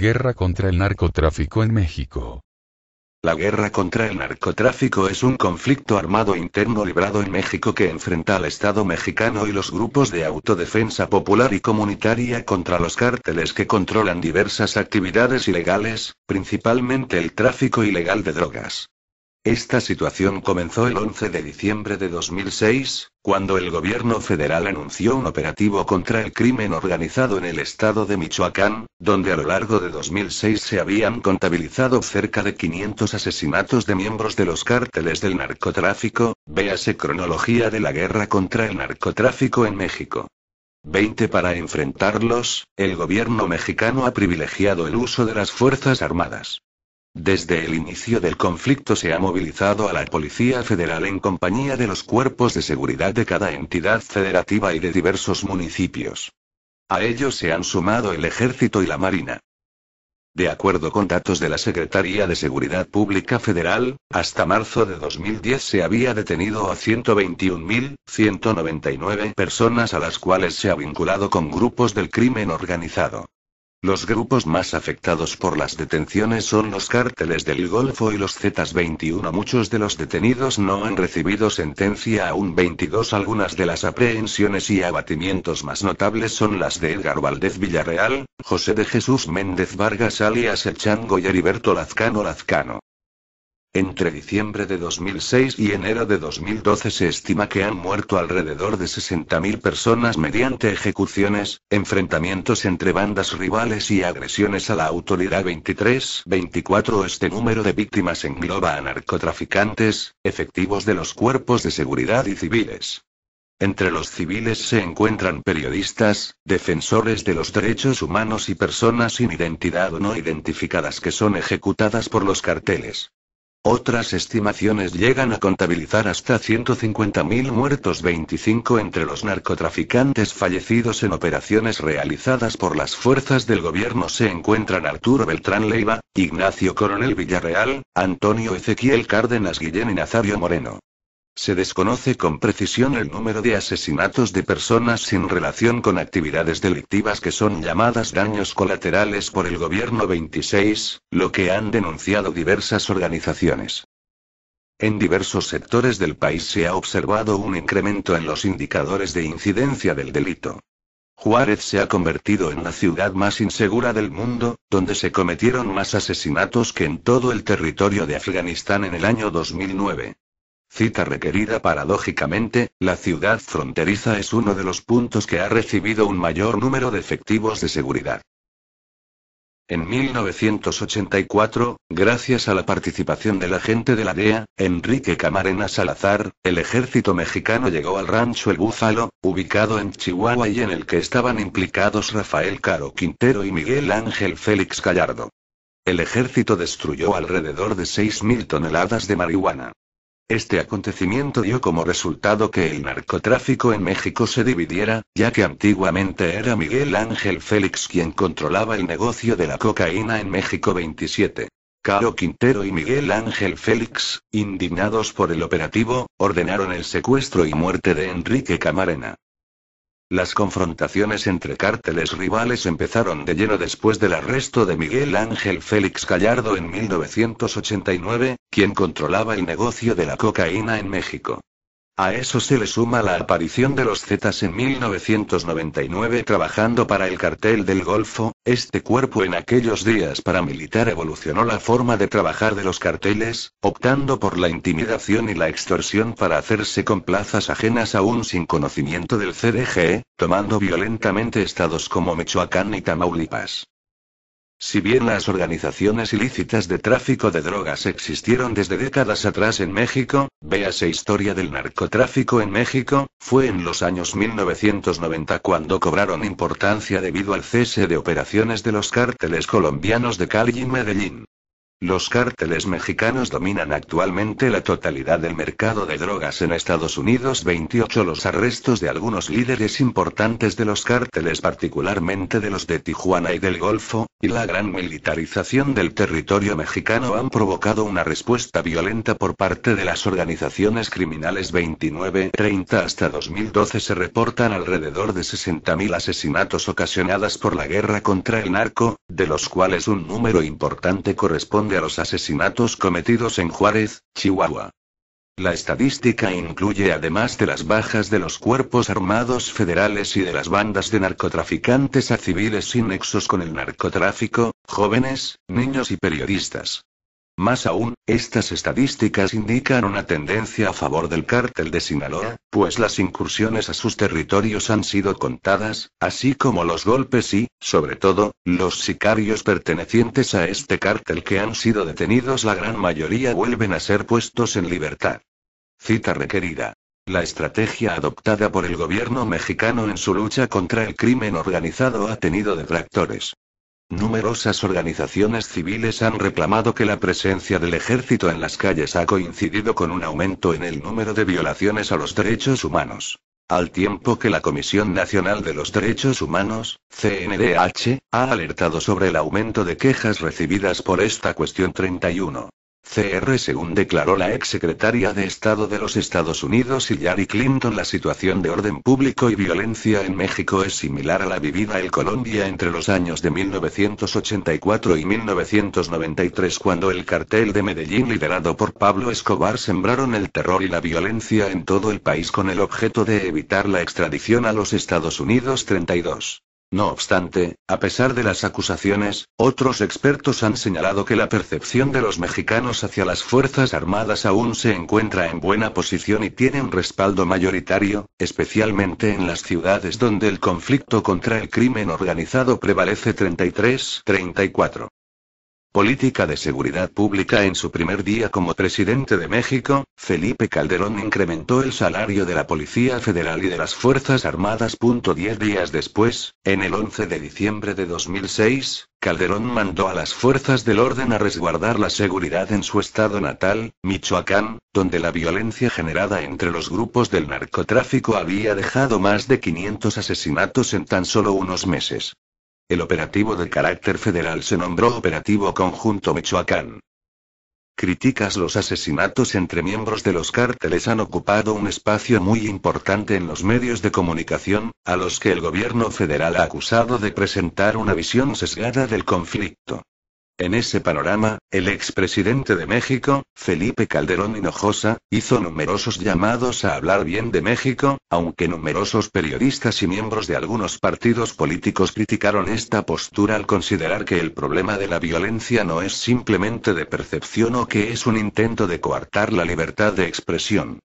Guerra contra el narcotráfico en México. La guerra contra el narcotráfico es un conflicto armado interno librado en México que enfrenta al Estado mexicano y los grupos de autodefensa popular y comunitaria contra los cárteles que controlan diversas actividades ilegales, principalmente el tráfico ilegal de drogas. Esta situación comenzó el 11 de diciembre de 2006, cuando el gobierno federal anunció un operativo contra el crimen organizado en el estado de Michoacán, donde a lo largo de 2006 se habían contabilizado cerca de 500 asesinatos de miembros de los cárteles del narcotráfico. Véase cronología de la guerra contra el narcotráfico en México. 20 Para enfrentarlos, el gobierno mexicano ha privilegiado el uso de las Fuerzas Armadas. Desde el inicio del conflicto se ha movilizado a la Policía Federal en compañía de los cuerpos de seguridad de cada entidad federativa y de diversos municipios. A ellos se han sumado el Ejército y la Marina. De acuerdo con datos de la Secretaría de Seguridad Pública Federal, hasta marzo de 2010 se había detenido a 121.199 personas a las cuales se ha vinculado con grupos del crimen organizado. Los grupos más afectados por las detenciones son los cárteles del Golfo y los Zetas 21. Muchos de los detenidos no han recibido sentencia aún. 22 Algunas de las aprehensiones y abatimientos más notables son las de Edgar Valdez Villarreal, José de Jesús Méndez Vargas alias El Chango y Heriberto Lazcano. Entre diciembre de 2006 y enero de 2012 se estima que han muerto alrededor de 60.000 personas mediante ejecuciones, enfrentamientos entre bandas rivales y agresiones a la autoridad. 24 Este número de víctimas engloba a narcotraficantes, efectivos de los cuerpos de seguridad y civiles. Entre los civiles se encuentran periodistas, defensores de los derechos humanos y personas sin identidad o no identificadas que son ejecutadas por los carteles. Otras estimaciones llegan a contabilizar hasta 150.000 muertos. 25 Entre los narcotraficantes fallecidos en operaciones realizadas por las fuerzas del gobierno se encuentran Arturo Beltrán Leiva, Ignacio Coronel Villarreal, Antonio Ezequiel Cárdenas Guillén y Nazario Moreno. Se desconoce con precisión el número de asesinatos de personas sin relación con actividades delictivas que son llamadas daños colaterales por el gobierno. 26 Lo que han denunciado diversas organizaciones. En diversos sectores del país se ha observado un incremento en los indicadores de incidencia del delito. Juárez se ha convertido en la ciudad más insegura del mundo, donde se cometieron más asesinatos que en todo el territorio de Afganistán en el año 2009. Cita requerida. Paradójicamente, la ciudad fronteriza es uno de los puntos que ha recibido un mayor número de efectivos de seguridad. En 1984, gracias a la participación del agente de la DEA, Enrique Camarena Salazar, el ejército mexicano llegó al rancho El Búfalo, ubicado en Chihuahua y en el que estaban implicados Rafael Caro Quintero y Miguel Ángel Félix Gallardo. El ejército destruyó alrededor de 6.000 toneladas de marihuana. Este acontecimiento dio como resultado que el narcotráfico en México se dividiera, ya que antiguamente era Miguel Ángel Félix quien controlaba el negocio de la cocaína en México. 27 Caro Quintero y Miguel Ángel Félix, indignados por el operativo, ordenaron el secuestro y muerte de Enrique Camarena. Las confrontaciones entre cárteles rivales empezaron de lleno después del arresto de Miguel Ángel Félix Gallardo en 1989, quien controlaba el negocio de la cocaína en México. A eso se le suma la aparición de los Zetas en 1999 trabajando para el Cartel del Golfo. Este cuerpo en aquellos días paramilitar evolucionó la forma de trabajar de los carteles, optando por la intimidación y la extorsión para hacerse con plazas ajenas aún sin conocimiento del CDG, tomando violentamente estados como Michoacán y Tamaulipas. Si bien las organizaciones ilícitas de tráfico de drogas existieron desde décadas atrás en México, véase Historia del narcotráfico en México, fue en los años 1990 cuando cobraron importancia debido al cese de operaciones de los cárteles colombianos de Cali y Medellín. Los cárteles mexicanos dominan actualmente la totalidad del mercado de drogas en Estados Unidos. 28 Los arrestos de algunos líderes importantes de los cárteles, particularmente de los de Tijuana y del Golfo, y la gran militarización del territorio mexicano han provocado una respuesta violenta por parte de las organizaciones criminales. 29-30 Hasta 2012 se reportan alrededor de 60.000 asesinatos ocasionados por la guerra contra el narco, de los cuales un número importante corresponde a los asesinatos cometidos en Juárez, Chihuahua. La estadística incluye, además de las bajas de los cuerpos armados federales y de las bandas de narcotraficantes, a civiles sin nexos con el narcotráfico, jóvenes, niños y periodistas. Más aún, estas estadísticas indican una tendencia a favor del cártel de Sinaloa, pues las incursiones a sus territorios han sido contadas, así como los golpes y, sobre todo, los sicarios pertenecientes a este cártel que han sido detenidos. La gran mayoría vuelven a ser puestos en libertad. Cita requerida. La estrategia adoptada por el gobierno mexicano en su lucha contra el crimen organizado ha tenido detractores. Numerosas organizaciones civiles han reclamado que la presencia del ejército en las calles ha coincidido con un aumento en el número de violaciones a los derechos humanos. Al tiempo que la Comisión Nacional de los Derechos Humanos, CNDH, ha alertado sobre el aumento de quejas recibidas por esta cuestión. 31. Según declaró la exsecretaria de Estado de los Estados Unidos Hillary Clinton, la situación de orden público y violencia en México es similar a la vivida en Colombia entre los años de 1984 y 1993, cuando el cartel de Medellín liderado por Pablo Escobar sembraron el terror y la violencia en todo el país con el objeto de evitar la extradición a los Estados Unidos. 32. No obstante, a pesar de las acusaciones, otros expertos han señalado que la percepción de los mexicanos hacia las Fuerzas Armadas aún se encuentra en buena posición y tiene un respaldo mayoritario, especialmente en las ciudades donde el conflicto contra el crimen organizado prevalece. 33-34. Política de seguridad pública. En su primer día como presidente de México, Felipe Calderón incrementó el salario de la Policía Federal y de las Fuerzas Armadas. 10 días después, en el 11 de diciembre de 2006, Calderón mandó a las fuerzas del orden a resguardar la seguridad en su estado natal, Michoacán, donde la violencia generada entre los grupos del narcotráfico había dejado más de 500 asesinatos en tan solo unos meses. El operativo de carácter federal se nombró Operativo Conjunto Michoacán. Críticas. Los asesinatos entre miembros de los cárteles han ocupado un espacio muy importante en los medios de comunicación, a los que el gobierno federal ha acusado de presentar una visión sesgada del conflicto. En ese panorama, el expresidente de México, Felipe Calderón Hinojosa, hizo numerosos llamados a hablar bien de México, aunque numerosos periodistas y miembros de algunos partidos políticos criticaron esta postura al considerar que el problema de la violencia no es simplemente de percepción o que es un intento de coartar la libertad de expresión.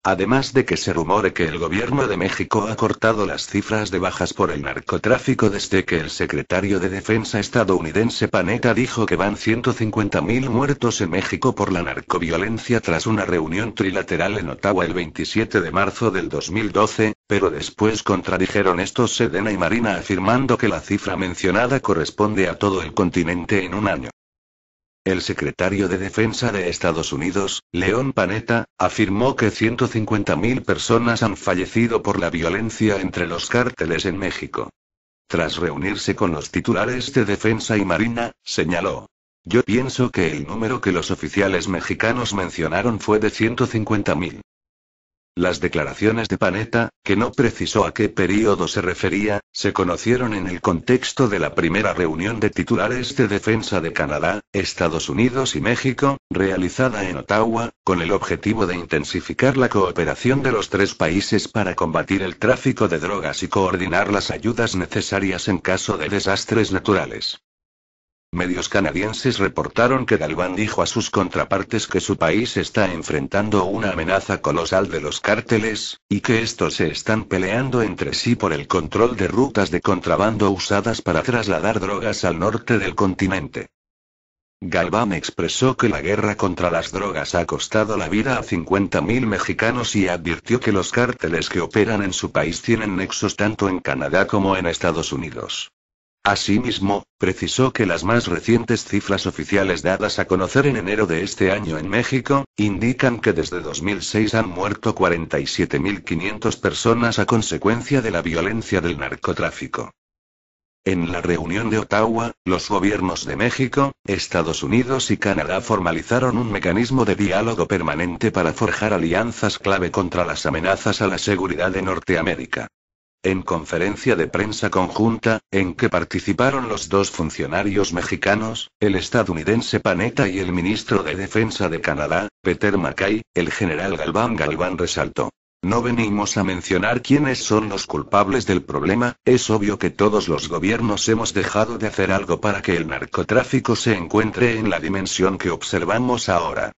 Además de que se rumore que el gobierno de México ha cortado las cifras de bajas por el narcotráfico desde que el secretario de Defensa estadounidense Panetta dijo que van 150.000 muertos en México por la narcoviolencia tras una reunión trilateral en Ottawa el 27 de marzo del 2012, pero después contradijeron esto Sedena y Marina afirmando que la cifra mencionada corresponde a todo el continente en un año. El secretario de Defensa de Estados Unidos, Leon Panetta, afirmó que 150.000 personas han fallecido por la violencia entre los cárteles en México. Tras reunirse con los titulares de Defensa y Marina, señaló: "Yo pienso que el número que los oficiales mexicanos mencionaron fue de 150.000". Las declaraciones de Panetta, que no precisó a qué período se refería, se conocieron en el contexto de la primera reunión de titulares de defensa de Canadá, Estados Unidos y México, realizada en Ottawa, con el objetivo de intensificar la cooperación de los tres países para combatir el tráfico de drogas y coordinar las ayudas necesarias en caso de desastres naturales. Medios canadienses reportaron que Galván dijo a sus contrapartes que su país está enfrentando una amenaza colosal de los cárteles, y que estos se están peleando entre sí por el control de rutas de contrabando usadas para trasladar drogas al norte del continente. Galván expresó que la guerra contra las drogas ha costado la vida a 50.000 mexicanos y advirtió que los cárteles que operan en su país tienen nexos tanto en Canadá como en Estados Unidos. Asimismo, precisó que las más recientes cifras oficiales dadas a conocer en enero de este año en México, indican que desde 2006 han muerto 47.500 personas a consecuencia de la violencia del narcotráfico. En la reunión de Ottawa, los gobiernos de México, Estados Unidos y Canadá formalizaron un mecanismo de diálogo permanente para forjar alianzas clave contra las amenazas a la seguridad de Norteamérica. En conferencia de prensa conjunta, en que participaron los dos funcionarios mexicanos, el estadounidense Panetta y el ministro de Defensa de Canadá, Peter MacKay, el general Galván resaltó: "No venimos a mencionar quiénes son los culpables del problema, es obvio que todos los gobiernos hemos dejado de hacer algo para que el narcotráfico se encuentre en la dimensión que observamos ahora".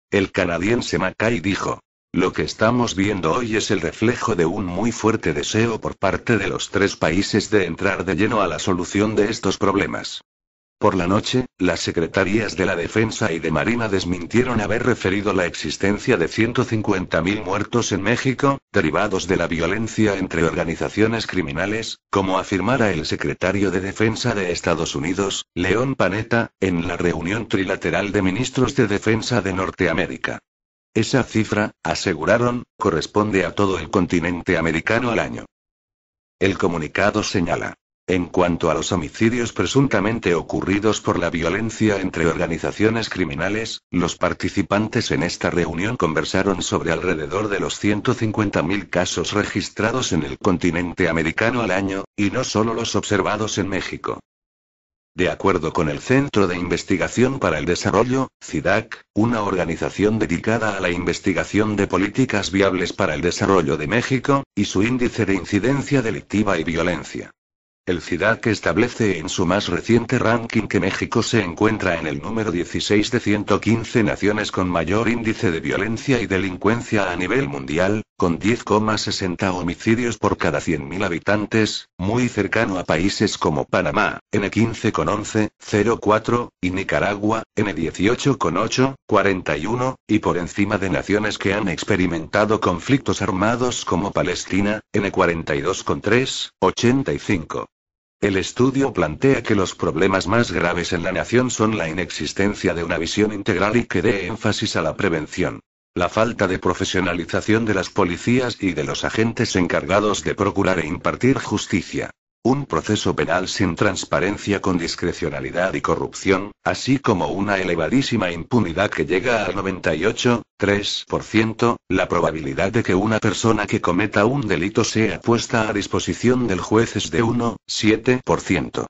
El canadiense MacKay dijo: "Lo que estamos viendo hoy es el reflejo de un muy fuerte deseo por parte de los tres países de entrar de lleno a la solución de estos problemas". Por la noche, las secretarías de la Defensa y de Marina desmintieron haber referido la existencia de 150.000 muertos en México, derivados de la violencia entre organizaciones criminales, como afirmara el secretario de Defensa de Estados Unidos, Leon Panetta, en la reunión trilateral de ministros de Defensa de Norteamérica. Esa cifra, aseguraron, corresponde a todo el continente americano al año. El comunicado señala: "En cuanto a los homicidios presuntamente ocurridos por la violencia entre organizaciones criminales, los participantes en esta reunión conversaron sobre alrededor de los 150.000 casos registrados en el continente americano al año, y no solo los observados en México". De acuerdo con el Centro de Investigación para el Desarrollo, CIDAC, una organización dedicada a la investigación de políticas viables para el desarrollo de México, y su índice de incidencia delictiva y violencia. El CIDAC establece en su más reciente ranking que México se encuentra en el número 16 de 115 naciones con mayor índice de violencia y delincuencia a nivel mundial, con 10,60 homicidios por cada 100.000 habitantes, muy cercano a países como Panamá, N15 con 11, 0,4, y Nicaragua, N18 con 8, 41, y por encima de naciones que han experimentado conflictos armados como Palestina, N42 con 3, 85. El estudio plantea que los problemas más graves en la nación son la inexistencia de una visión integral y que dé énfasis a la prevención, la falta de profesionalización de las policías y de los agentes encargados de procurar e impartir justicia, un proceso penal sin transparencia con discrecionalidad y corrupción, así como una elevadísima impunidad que llega al 98,3%, la probabilidad de que una persona que cometa un delito sea puesta a disposición del juez es de 1,7%.